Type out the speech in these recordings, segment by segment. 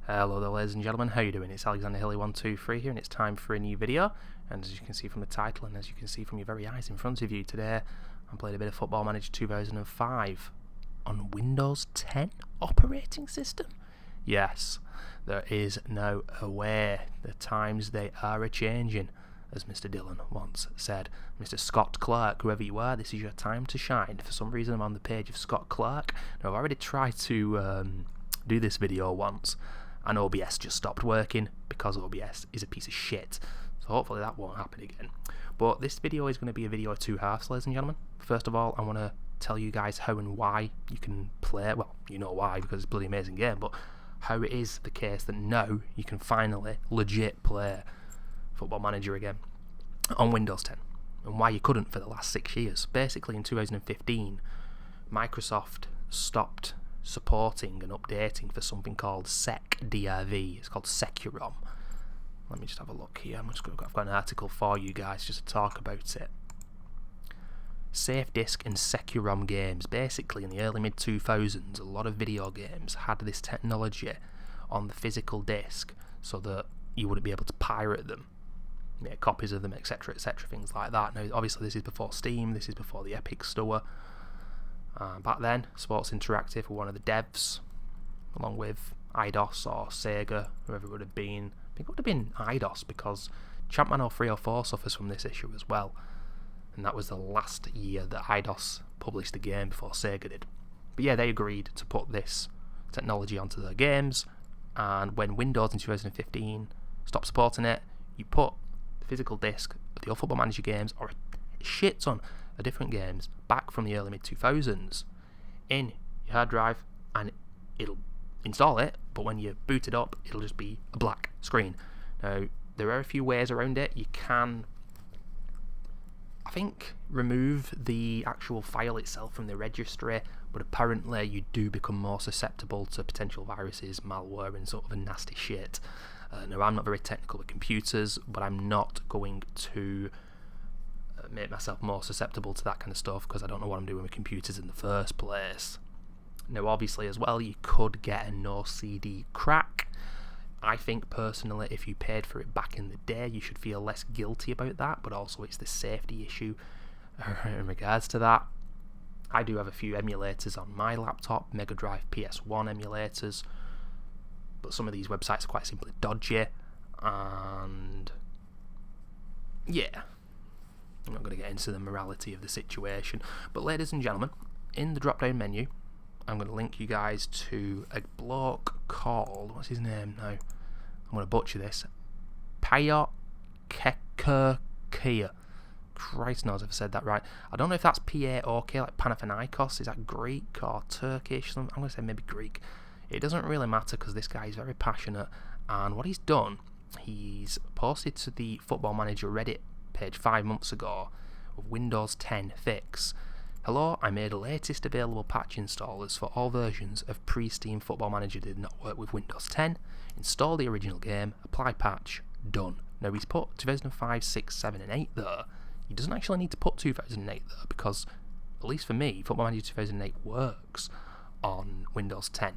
Hello there, ladies and gentlemen, how you doing? It's Alexander Hilly123 here, and it's time for a new video. And as you can see from the title, and as you can see from your very eyes in front of you, today I'm playing a bit of Football Manager 2005 on Windows 10 operating system. Yes, there is no way. The times they are a-changing, as Mr. Dillon once said. Mr. Scott Clark, whoever you are, this is your time to shine. For some reason I'm on the page of Scott Clark. Now, I've already tried to do this video once, and OBS just stopped working because OBS is a piece of shit. So hopefully that won't happen again. But this video is going to be a video of two halves, ladies and gentlemen. First of all, I want to tell you guys how and why you can play, well, you know why, because it's a bloody amazing game, but how it is the case that now you can finally legit play Football Manager again on Windows 10, and why you couldn't for the last 6 years. Basically in 2015, Microsoft stopped supporting and updating for something called SecDRV. It's called Securom. Let me just have a look here. I've got an article for you guys just to talk about it. Safe Disk and Securom games. Basically, in the early mid-2000s, a lot of video games had this technology on the physical disc so that you wouldn't be able to pirate them, make copies of them, etc., etc., things like that. Now, obviously, this is before Steam. This is before the Epic Store. Back then, Sports Interactive were one of the devs, along with Eidos or Sega, whoever it would have been. I think it would have been Eidos, because Champman 0304 suffers from this issue as well. And that was the last year that Eidos published a game before Sega did. But yeah, they agreed to put this technology onto their games, and when Windows in 2015 stopped supporting it, you put the physical disc of the old Football Manager games, or a shit ton of different games back from the early mid-2000s in your hard drive, and it'll install it, but when you boot it up, it'll just be a black screen. Now, there are a few ways around it. You can, I think, remove the actual file itself from the registry, but apparently you do become more susceptible to potential viruses, malware, and sort of a nasty shit. Now, I'm not very technical with computers, but I'm not going to make myself more susceptible to that kind of stuff, because I don't know what I'm doing with computers in the first place. Now, obviously, as well, you could get a no CD crack. I think, personally, if you paid for it back in the day, you should feel less guilty about that, but also it's the safety issue in regards to that. I do have a few emulators on my laptop, Mega Drive PS1 emulators, but some of these websites are quite simply dodgy, and yeah, I'm not going to get into the morality of the situation. But ladies and gentlemen, in the drop down menu, I'm going to link you guys to a bloke called, what's his name now? I'm going to butcher this. Payot Kekurkia. Christ knows if I said that right. I don't know if that's P-A-O-K, like Panathinaikos. Is that Greek or Turkish? I'm going to say maybe Greek. It doesn't really matter, because this guy is very passionate, and what he's done, he's posted to the Football Manager Reddit page 5 months ago of Windows 10 fix. Hello, I made the latest available patch installers for all versions of pre-Steam Football Manager did not work with Windows 10. Install the original game, apply patch, done. Now, he's put 2005, 6, 7 and 8 there. He doesn't actually need to put 2008 there, because, at least for me, Football Manager 2008 works on Windows 10.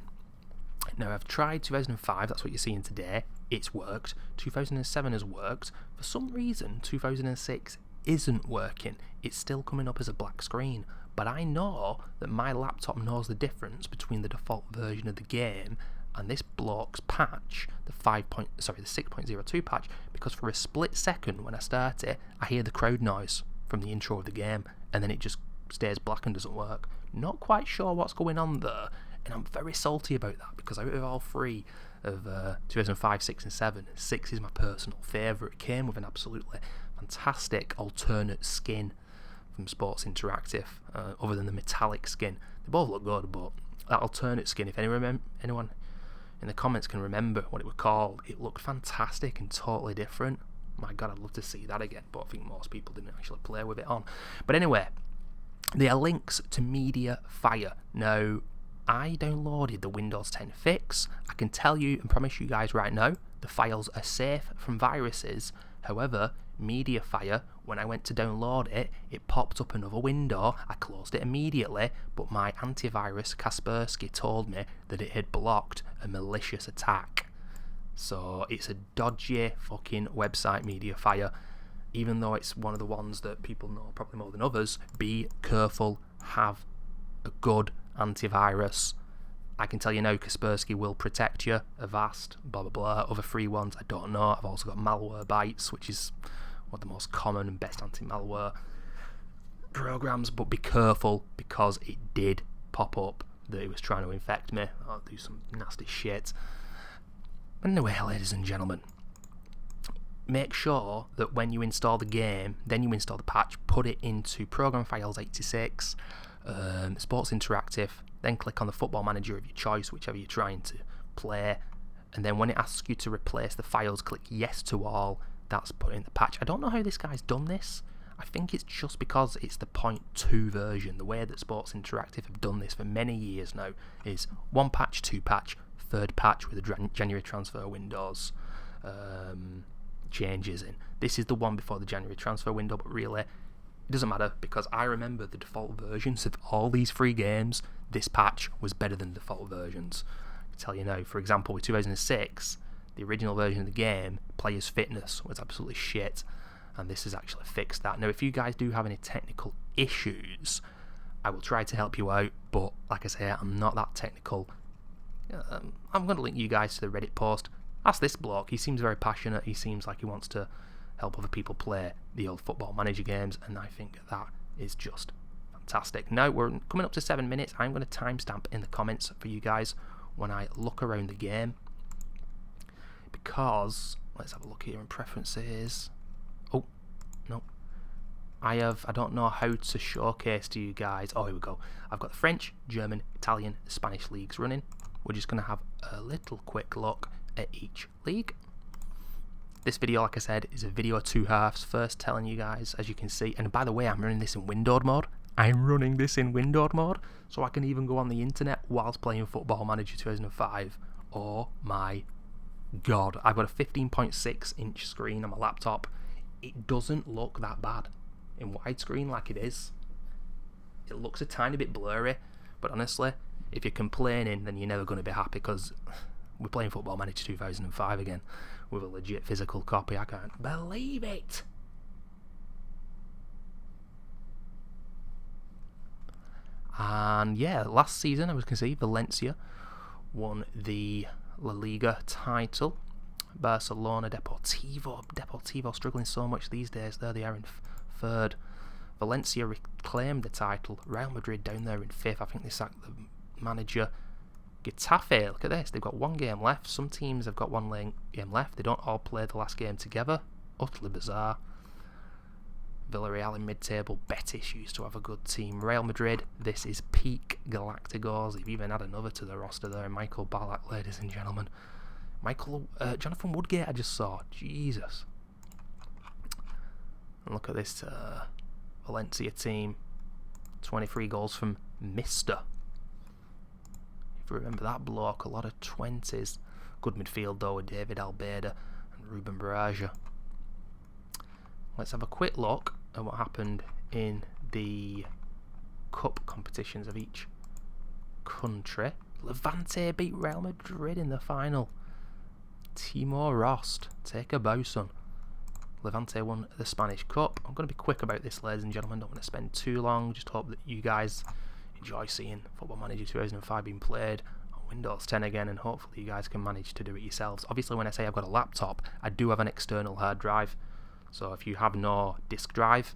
Now, I've tried 2005, that's what you're seeing today. It's worked. 2007 has worked. For some reason, 2006 isn't working. It's still coming up as a black screen. But I know that my laptop knows the difference between the default version of the game and this bloke's patch, the 6.02 patch, because for a split second when I start it, I hear the crowd noise from the intro of the game, and then it just stays black and doesn't work. Not quite sure what's going on there, and I'm very salty about that, because out of all three of 2005, 6 and 7, 6 is my personal favourite. It came with an absolutely fantastic alternate skin from Sports Interactive, other than the metallic skin. They both look good, but that alternate skin, if anyone in the comments can remember what it was called, it looked fantastic and totally different. My god, I'd love to see that again, but I think most people didn't actually play with it on. But anyway, there are links to MediaFire. Now, I downloaded the Windows 10 fix. I can tell you and promise you guys right now, the files are safe from viruses. However, MediaFire, when I went to download it, it popped up another window. I closed it immediately, but my antivirus Kaspersky told me that it had blocked a malicious attack. So it's a dodgy fucking website, Mediafire. Even though it's one of the ones that people know probably more than others, be careful, have a good antivirus. I can tell you now, Kaspersky will protect you, Avast, blah blah blah. Other free ones, I don't know. I've also got Malwarebytes, which is one of the most common and best anti-malware programs, but be careful, because it did pop up that it was trying to infect me or do some nasty shit. Anyway, ladies and gentlemen, make sure that when you install the game, then you install the patch, put it into Program Files 86, Sports Interactive, then click on the football manager of your choice, whichever you're trying to play, and then when it asks you to replace the files, click yes to all. That's put in the patch. I don't know how this guy's done this. I think it's just because it's the 0.2 version. The way that Sports Interactive have done this for many years now is 1 patch, 2 patch, 3rd patch with the January transfer windows changes in. This is the one before the January transfer window, but really it doesn't matter, because I remember the default versions of all these free games. This patch was better than the default versions. I can tell you now, for example, with 2006, the original version of the game, players' fitness was absolutely shit, and this has actually fixed that. Now, if you guys do have any technical issues, I will try to help you out, but like I say, I'm not that technical. I'm going to link you guys to the Reddit post. Ask this bloke. He seems very passionate. He seems like he wants to help other people play the old Football Manager games, and I think that is just fantastic. Now we're coming up to 7 minutes. I'm going to timestamp in the comments for you guys when I look around the game, because let's have a look here in preferences. Oh no, I don't know how to showcase to you guys. Oh, here we go. I've got the French, German, Italian, Spanish leagues running. We're just going to have a little quick look at each league. This video, like I said, is a video of 2 halves. First telling you guys, as you can see, and by the way, I'm running this in windowed mode. So I can even go on the internet whilst playing Football Manager 2005. Oh my god, I've got a 15.6 inch screen on my laptop. It doesn't look that bad in widescreen like it is. It looks a tiny bit blurry, but honestly, if you're complaining, then you're never going to be happy, because we're playing Football Manager 2005 again with a legit physical copy. I can't believe it. And yeah, last season, as you can see, Valencia won the La Liga title. Barcelona, Deportivo struggling so much these days. There they are in 3rd. Valencia reclaimed the title. Real Madrid down there in 5th. I think they sacked the manager. Getafe, look at this, they've got 1 game left. Some teams have got 1 game left. They don't all play the last game together. Utterly bizarre. Villarreal in mid-table. Betis used to have a good team. Real Madrid, this is peak Galacticos. They've even had another to the roster there, Michael Ballack, ladies and gentlemen. Jonathan Woodgate I just saw. Jesus. And look at this Valencia team. 23 goals from Mr. Remember that block, a lot of 20s. Good midfield though with David Almeida and Ruben Baraja. Let's have a quick look at what happened in the cup competitions of each country. Levante beat Real Madrid in the final. Timor Rost, take a bow, son. Levante won the Spanish Cup. I'm going to be quick about this, ladies and gentlemen. Don't want to spend too long. Just hope that you guys enjoy seeing Football Manager 2005 being played on Windows 10 again, and hopefully you guys can manage to do it yourselves. Obviously, when I say I've got a laptop, I do have an external hard drive, so if you have no disk drive,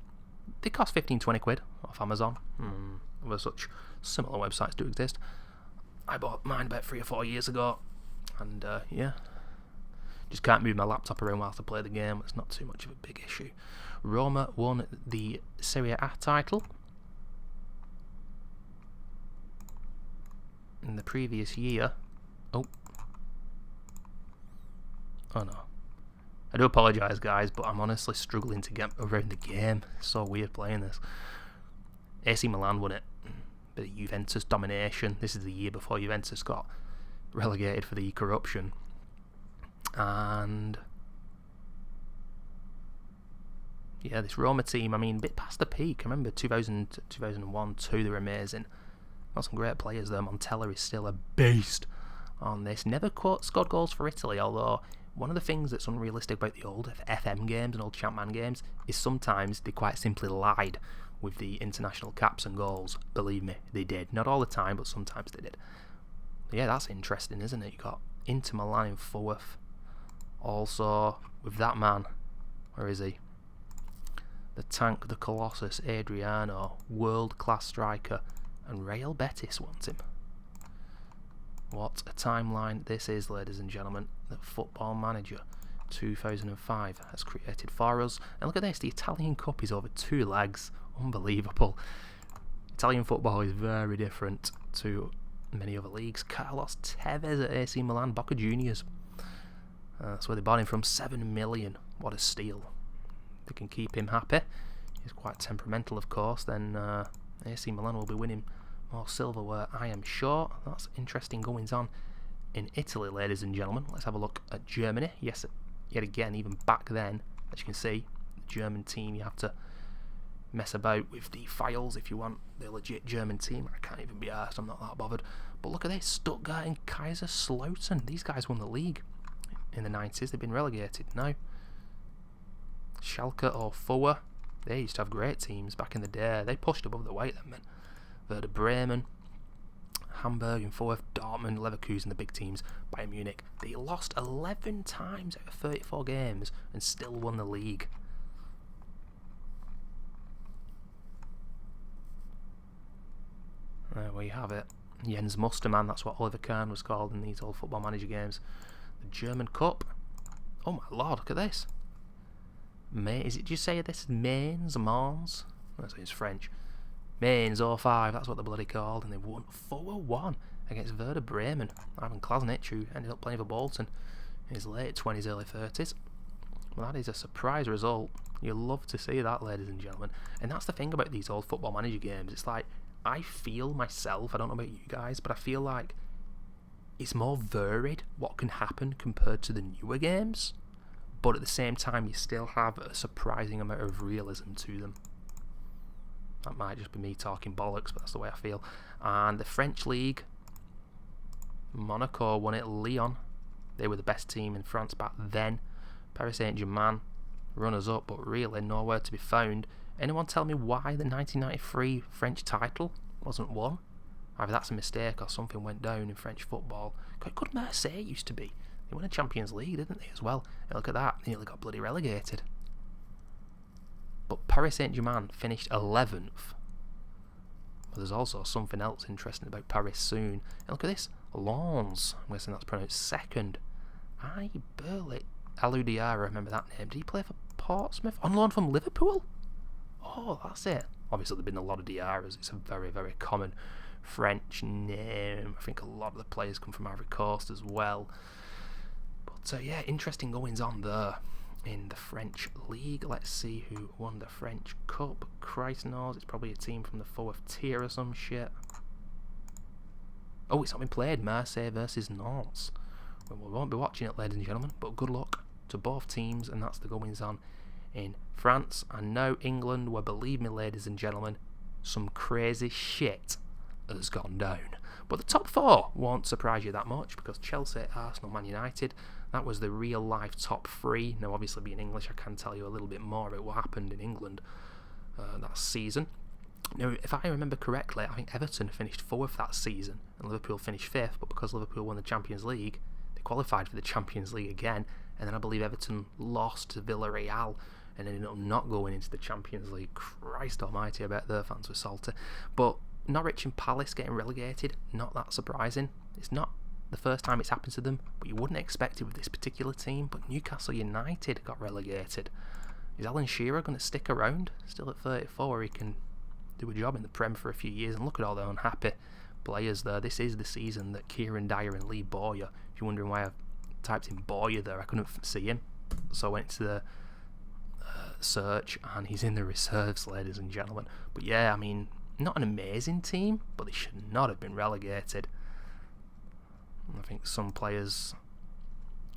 they cost 15-20 quid off Amazon. Other such similar websites do exist. I bought mine about 3 or 4 years ago, and yeah, just can't move my laptop around whilst I play the game. It's not too much of a big issue. Roma won the Serie A title in the previous year. Oh no, I do apologise guys, but I'm honestly struggling to get around the game. It's so weird playing this. AC Milan won it. Bit of Juventus domination. This is the year before Juventus got relegated for the corruption. And yeah, this Roma team, I mean, a bit past the peak. I remember 2000, 2001, 2, they were amazing. Got some great players there. Montella is still a beast. on this. Never scored goals for Italy, although one of the things that's unrealistic about the old FM games and old Champman games is sometimes they quite simply lied with the international caps and goals. Believe me, they did. Not all the time, but sometimes they did. But yeah, that's interesting, isn't it? You got Inter Milan in 4th. Also, with that man, where is he? The tank, the Colossus, Adriano, world-class striker, and Real Betis wants him. What a timeline this is, ladies and gentlemen, that Football Manager 2005 has created for us. And look at this, the Italian Cup is over 2 legs. Unbelievable. Italian football is very different to many other leagues. Carlos Tevez at AC Milan, Boca Juniors. That's where they bought him from, 7 million. What a steal. They can keep him happy. He's quite temperamental, of course. Then AC Milan will be winning more silverware, I am sure. That's interesting goings on in Italy, ladies and gentlemen. Let's have a look at Germany. Yes, yet again, even back then, as you can see, the German team, you have to mess about with the files if you want the legit German team. I can't even be arsed, I'm not that bothered. But look at this, Stuttgart and Kaiserslautern. These guys won the league in the 90s. They've been relegated now. Schalke or Foa, they used to have great teams back in the day. They pushed above the weight, them men. Werder Bremen, Hamburg in 4th, Dortmund, Leverkusen, the big teams, Bayern Munich. They lost 11 times out of 34 games and still won the league. There we have it. Jens Mustermann, that's what Oliver Kahn was called in these old Football Manager games. The German Cup. Oh my lord, look at this. Did you say this is Mainz? That's it's French. Mainz 05, that's what they're bloody called, and they won 4-1 against Werder Bremen. Ivan Klasnich, who ended up playing for Bolton in his late 20s, early 30s. Well, that is a surprise result. You love to see that, ladies and gentlemen. And that's the thing about these old Football Manager games. It's like, I feel myself, I don't know about you guys, but I feel like it's more varied what can happen compared to the newer games. But at the same time, you still have a surprising amount of realism to them. That might just be me talking bollocks, but that's the way I feel. And the French League, Monaco won it. Lyon, they were the best team in France back then. Paris Saint-Germain, runners-up, but really nowhere to be found. Anyone tell me why the 1993 French title wasn't won? Either that's a mistake or something went down in French football. Good Marseille used to be. They won a Champions League, didn't they, as well? And look at that, they nearly got bloody relegated. But Paris Saint-Germain finished 11th. But there's also something else interesting about Paris soon. And look at this, Lens, I'm guessing that's pronounced 2nd. Alou Diarra, remember that name. Did he play for Portsmouth? On loan from Liverpool? Oh, that's it. Obviously, there have been a lot of Diarras. It's a very, very common French name. I think a lot of the players come from Ivory Coast as well. But yeah, interesting goings on there in the French League. Let's see who won the French Cup. Christ knows, it's probably a team from the 4th tier or some shit. Oh, it's not been played. Marseille versus Nantes. Well, we won't be watching it, ladies and gentlemen, but good luck to both teams, and that's the goings on in France. And now England, where, believe me, ladies and gentlemen, some crazy shit has gone down. But the top 4 won't surprise you that much, because Chelsea, Arsenal, Man United, that was the real life top 3. Now, obviously, being English, I can tell you a little bit more about what happened in England that season. Now, if I remember correctly, I think Everton finished 4th that season, and Liverpool finished 5th, but because Liverpool won the Champions League, they qualified for the Champions League again, and then I believe Everton lost to Villarreal, and ended up not going into the Champions League. Christ almighty, I bet their fans were salty. But Norwich and Palace getting relegated, not that surprising. It's not the first time it's happened to them, but you wouldn't expect it with this particular team. But Newcastle United got relegated. Is Alan Shearer going to stick around? Still at 34, he can do a job in the Prem for a few years, and look at all the unhappy players there. This is the season that Kieran Dyer and Lee Bowyer, if you're wondering why I've typed in Bowyer there, I couldn't see him, so I went to the search, and he's in the reserves, ladies and gentlemen. But yeah, I mean, not an amazing team, but they should not have been relegated. I think some players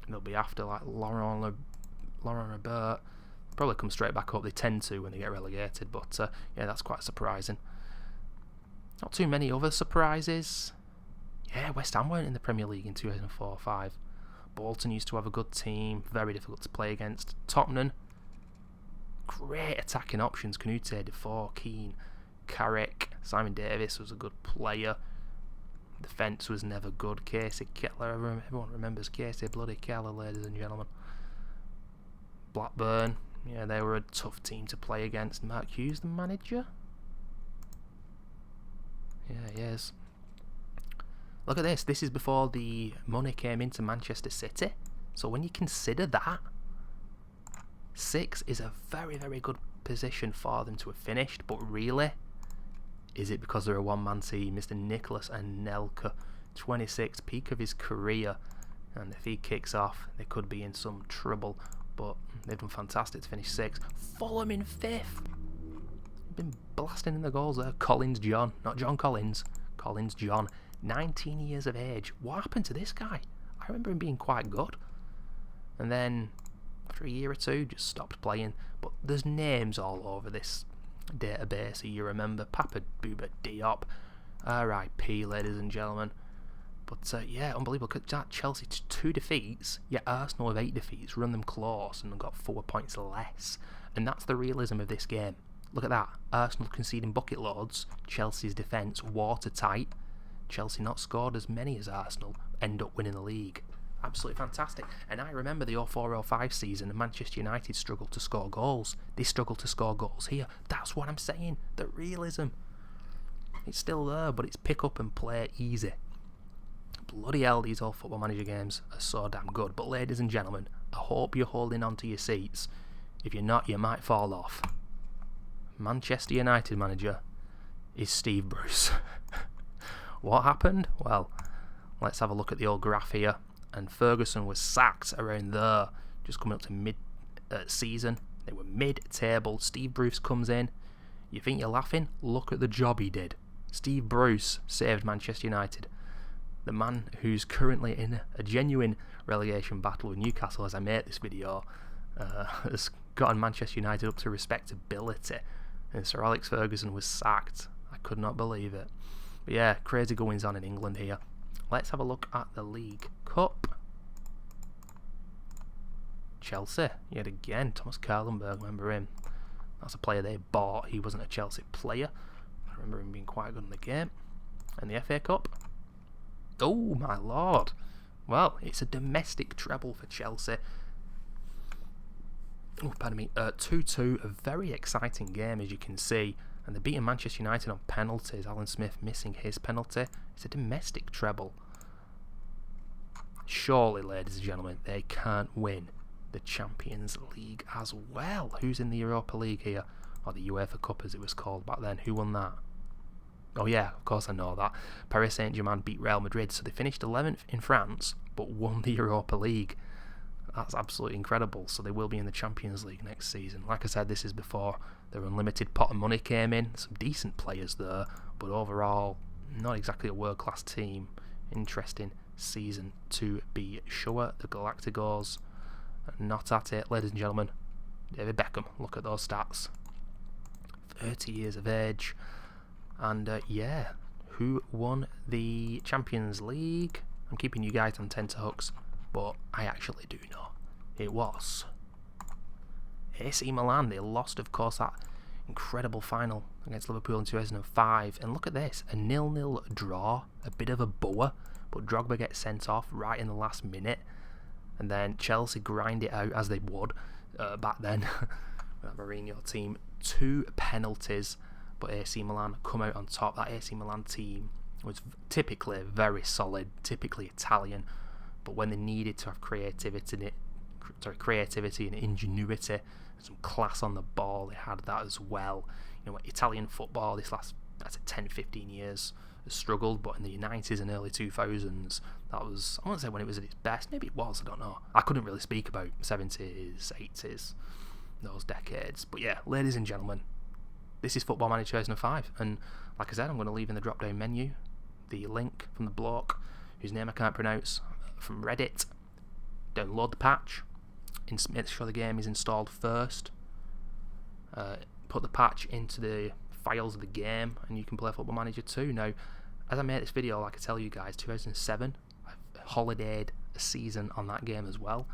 they'll be after, like Laurent Robert, probably come straight back up. They tend to when they get relegated, but yeah, that's quite surprising. Not too many other surprises. Yeah, West Ham weren't in the Premier League in 2004-05. Bolton used to have a good team, very difficult to play against. Tottenham, great attacking options. Canute, Defoe, Keane, Carrick. Simon Davis was a good player. Defence was never good. Casey Keller, everyone remembers Casey bloody Keller, ladies and gentlemen. Blackburn, yeah, they were a tough team to play against. Mark Hughes, the manager? Yeah, he is. Look at this. This is before the money came into Manchester City. So when you consider that, 6 is a very, very good position for them to have finished. But really, is it because they're a one-man team? Mr. Nicholas Anelka, 26, peak of his career. And if he kicks off, they could be in some trouble. But they've done fantastic to finish 6. Fulham in 5th. Been blasting in the goals there. Collins John, not John Collins. Collins John, 19 years of age. What happened to this guy? I remember him being quite good. And then, after a year or two, just stopped playing. But there's names all over this database that you remember. Papa Bouba Diop, R.I.P. ladies and gentlemen. But yeah, unbelievable. Chelsea 2 defeats, yet Arsenal have 8 defeats, run them close and got 4 points less. And that's the realism of this game. Look at that. Arsenal conceding bucket loads, Chelsea's defence watertight. Chelsea not scored as many as Arsenal, end up winning the league. Absolutely fantastic. And I remember the 04-05 season, and Manchester United struggled to score goals. They struggled to score goals here. That's what I'm saying. The realism. It's still there, but it's pick up and play easy. Bloody hell, these old Football Manager games are so damn good. But ladies and gentlemen, I hope you're holding on to your seats. If you're not, you might fall off. Manchester United manager is Steve Bruce. What happened? Well, let's have a look at the old graph here. And Ferguson was sacked around there, just coming up to mid-season. They were mid-table. Steve Bruce comes in. You think you're laughing? Look at the job he did. Steve Bruce saved Manchester United. The man who's currently in a genuine relegation battle with Newcastle as I make this video has gotten Manchester United up to respectability. And Sir Alex Ferguson was sacked. I could not believe it. But yeah, crazy goings on in England here. Let's have a look at the League Cup. Chelsea, yet again, Thomas Karlenberg, remember him? That's a player they bought. He wasn't a Chelsea player. I remember him being quite good in the game. And the FA Cup. Oh my lord. Well, it's a domestic treble for Chelsea. Oh, pardon me. 2-2, a very exciting game as you can see. And they're beating Manchester United on penalties. Alan Smith missing his penalty. It's a domestic treble. Surely, ladies and gentlemen, they can't win the Champions League as well. Who's in the Europa League here? Or the UEFA Cup as it was called back then. Who won that? Oh yeah, of course I know that. Paris Saint-Germain beat Real Madrid, so they finished 11th in France, but won the Europa League. That's absolutely incredible. So they will be in the Champions League next season. Like I said, this is before their unlimited pot of money came in. Some decent players there, but overall, not exactly a world-class team. Interesting season to be sure. The Galacticos not at it. Ladies and gentlemen, David Beckham, look at those stats. 30 years of age. And yeah, who won the Champions League? I'm keeping you guys on tenterhooks, but I actually do know. It was AC Milan. They lost, of course, that incredible final against Liverpool in 2005. And look at this, a 0-0 draw, a bit of a bore, but Drogba gets sent off right in the last minute. And then Chelsea grind it out, as they would back then, that Mourinho team. 2 penalties. But AC Milan come out on top. That AC Milan team was typically very solid, typically Italian, but when they needed to have creativity and ingenuity, and some class on the ball, they had that as well. You know, Italian football this last 10-15 years has struggled, but in the 90s and early 2000s, that was, I won't say when it was at its best, maybe it was, I don't know. I couldn't really speak about 70s, 80s, those decades. But yeah, ladies and gentlemen, this is Football Manager 2005, and like I said, I'm going to leave in the drop down menu the link from the bloke whose name I can't pronounce from Reddit. Download the patch, make sure the game is installed first, put the patch into the files of the game, and you can play Football Manager 2. Now, as I made this video, like I tell you guys, 2007, I've holidayed a season on that game as well.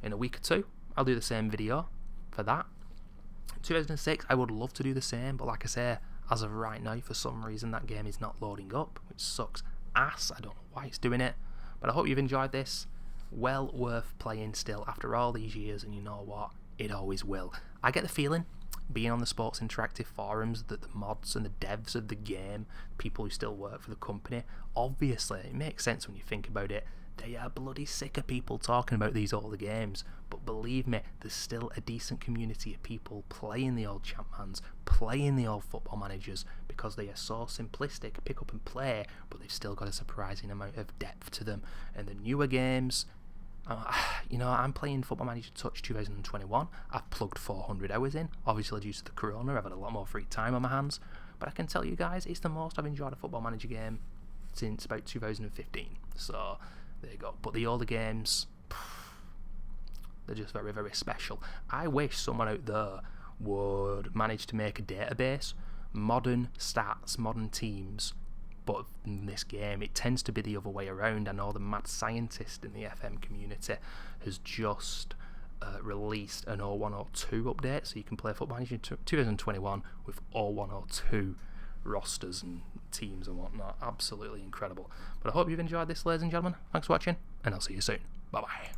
In a week or two, I'll do the same video for that. 2006, I would love to do the same, but like I say, as of right now, for some reason, that game is not loading up, which sucks ass. I don't know why it's doing it, but I hope you've enjoyed this. Well worth playing still after all these years, and you know what? It always will. I get the feeling, being on the Sports Interactive forums, that the mods and the devs of the game, people who still work for the company, obviously, it makes sense when you think about it, they are bloody sick of people talking about these older games, but believe me, there's still a decent community of people playing the old Champmans, playing the old Football Managers, because they are so simplistic, pick up and play, but they've still got a surprising amount of depth to them. And the newer games, I'm playing Football Manager Touch 2021. I've plugged 400 hours in. Obviously, due to the corona, I've had a lot more free time on my hands. But I can tell you guys, it's the most I've enjoyed a Football Manager game since about 2015. So, there you go. But the older games, they're just very, very special. I wish someone out there would manage to make a database, modern stats, modern teams. But in this game, it tends to be the other way around. I know the mad scientist in the FM community has just released an 0102 update, so you can play Football Manager 2021 with 0102 rosters and teams and whatnot. Absolutely incredible. But I hope you've enjoyed this, ladies and gentlemen. Thanks for watching, and I'll see you soon. Bye bye.